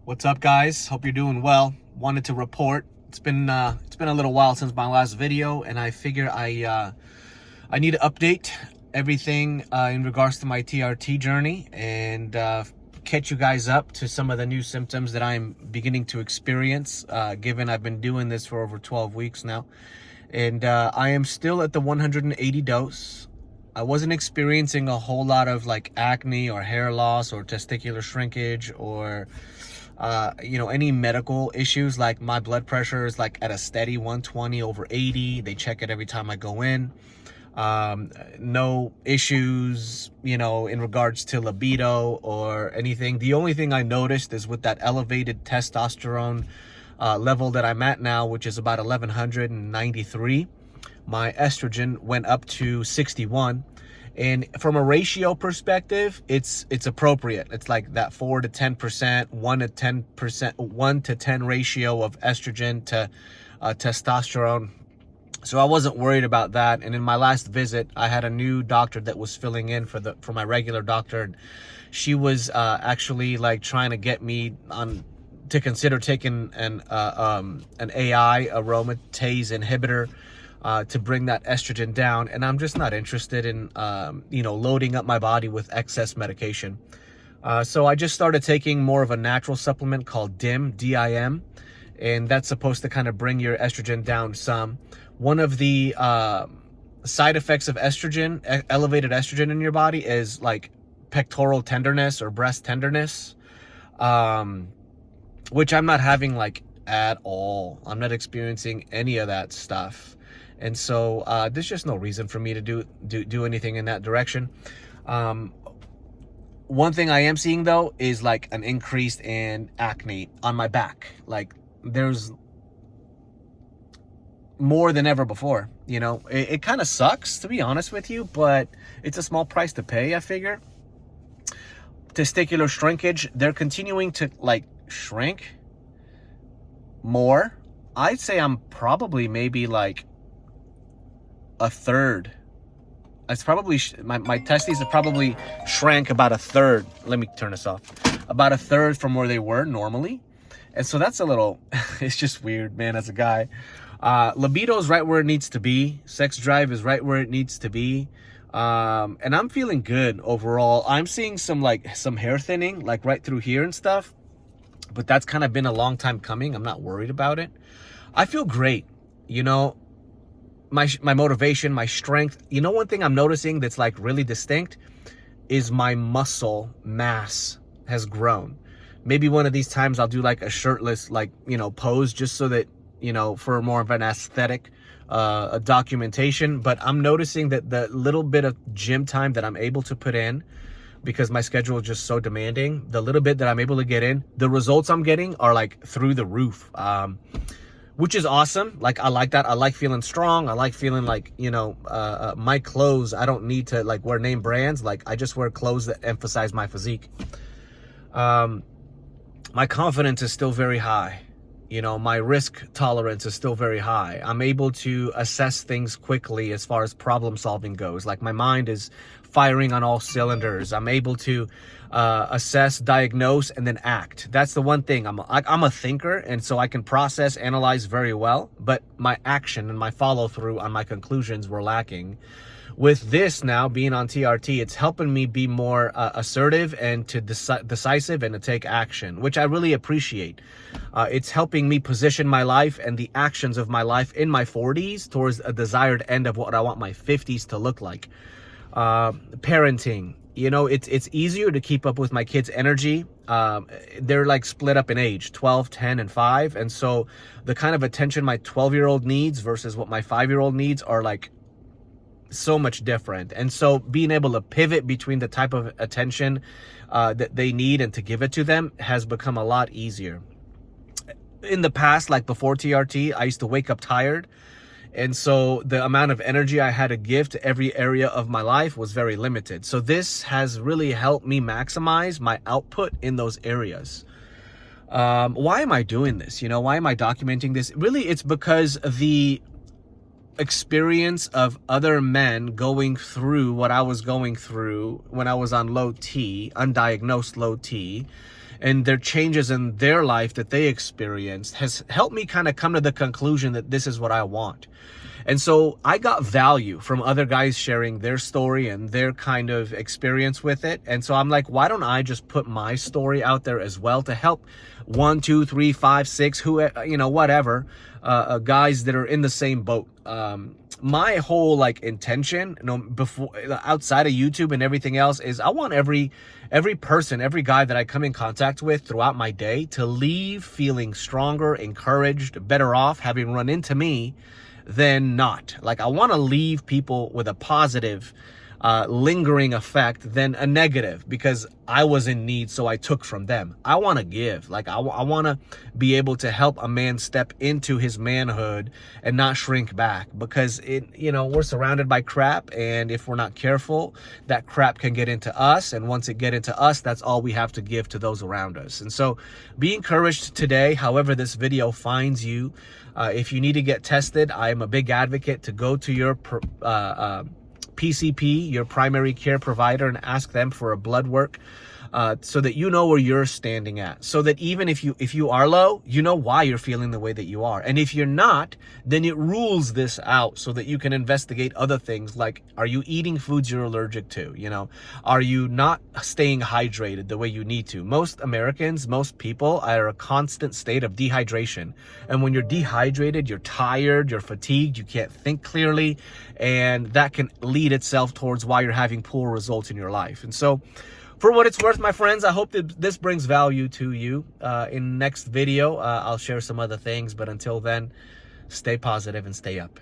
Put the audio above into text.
What's up, guys? Hope you're doing well. Wanted to report. It's been a little while since my last video, and I figure I need to update everything in regards to my TRT journey and catch you guys up to some of the new symptoms that I'm beginning to experience. Given I've been doing this for over 12 weeks now, and I am still at the 180 dose. I wasn't experiencing a whole lot of like acne or hair loss or testicular shrinkage or any medical issues. Like my blood pressure is like at a steady 120/80. They check it every time I go in. No issues, in regards to libido or anything. The only thing I noticed is with that elevated testosterone level that I'm at now, which is about 1193, my estrogen went up to 61. And from a ratio perspective, it's appropriate. It's like that 4 to 10%, 1 to 10 ratio of estrogen to testosterone. So I wasn't worried about that. And in my last visit, I had a new doctor that was filling in for my regular doctor. And she was actually like trying to get me to consider taking an AI aromatase inhibitor to bring that estrogen down, and I'm just not interested in loading up my body with excess medication. So I just started taking more of a natural supplement called DIM, and that's supposed to kind of bring your estrogen down some. One of the side effects of estrogen, elevated estrogen in your body, is like pectoral tenderness or breast tenderness, which I'm not having like at all. I'm not experiencing any of that stuff. And so there's just no reason for me to do anything in that direction. One thing I am seeing though is like an increase in acne on my back. Like there's more than ever before. It kind of sucks, to be honest with you, but it's a small price to pay, I figure. Testicular shrinkage, they're continuing to like shrink more. I'd say I'm probably maybe like a third. It's probably my testes have probably shrank about a third. Let me turn this off. About a third from where they were normally. And so that's a little it's just weird, man. As a guy, libido is right where it needs to be. Sex drive is right where it needs to be. And I'm feeling good overall. I'm seeing some hair thinning like right through here and stuff, but that's kind of been a long time coming. I'm not worried about it. I feel great. My motivation, my strength. One thing I'm noticing that's like really distinct is my muscle mass has grown. Maybe one of these times I'll do like a shirtless pose just so that for more of an aesthetic documentation. But I'm noticing that the little bit of gym time that I'm able to put in, because my schedule is just so demanding, the little bit that I'm able to get in, the results I'm getting are like through the roof. Which is awesome. Like, I like that. I like feeling strong. I like feeling like, my clothes, I don't need to like wear name brands. Like, I just wear clothes that emphasize my physique. My confidence is still very high. My risk tolerance is still very high. I'm able to assess things quickly as far as problem solving goes. Like, my mind is firing on all cylinders. I'm able to assess, diagnose, and then act. That's the one thing. I'm a thinker, and so I can process, analyze very well, but my action and my follow through on my conclusions were lacking. With this now being on TRT, it's helping me be more assertive and to decisive and to take action, which I really appreciate. It's helping me position my life and the actions of my life in my 40s towards a desired end of what I want my 50s to look like. Parenting, it's easier to keep up with my kids' energy. They're like split up in age, 12, 10, and 5. And so the kind of attention my 12-year-old needs versus what my 5-year-old needs are like so much different. And so being able to pivot between the type of attention that they need and to give it to them has become a lot easier. In the past, like before TRT, I used to wake up tired. And so the amount of energy I had to give to every area of my life was very limited. So this has really helped me maximize my output in those areas. Why am I doing this? Why am I documenting this? Really, it's because the experience of other men going through what I was going through when I was on low T, undiagnosed low T, and their changes in their life that they experienced has helped me kind of come to the conclusion that this is what I want. And so I got value from other guys sharing their story and their kind of experience with it. And so I'm like, why don't I just put my story out there as well to help 1, 2, 3, 5, 6, who, whatever, guys that are in the same boat. My whole like intention, before, outside of YouTube and everything else, is I want every person, every guy that I come in contact with throughout my day to leave feeling stronger, encouraged, better off having run into me than not. Like, I want to leave people with a positive, lingering effect than a negative, because I was in need, so I took from them. I want to give. Like, I want to be able to help a man step into his manhood and not shrink back, because we're surrounded by crap, and if we're not careful, that crap can get into us, and once it get into us, that's all we have to give to those around us. And so be encouraged today, however this video finds you. If you need to get tested, I am a big advocate to go to your PCP, your primary care provider, and ask them for a blood work, so that you know where you're standing at, so that even if you are low, you know why you're feeling the way that you are. And if you're not, then it rules this out so that you can investigate other things, like, are you eating foods you're allergic to? Are you not staying hydrated the way you need to? Most Americans, most people are a constant state of dehydration. And when you're dehydrated, you're tired, you're fatigued, you can't think clearly, and that can lead itself towards why you're having poor results in your life. And so, for what it's worth, my friends, I hope that this brings value to you. In next video, I'll share some other things. But until then, stay positive and stay up.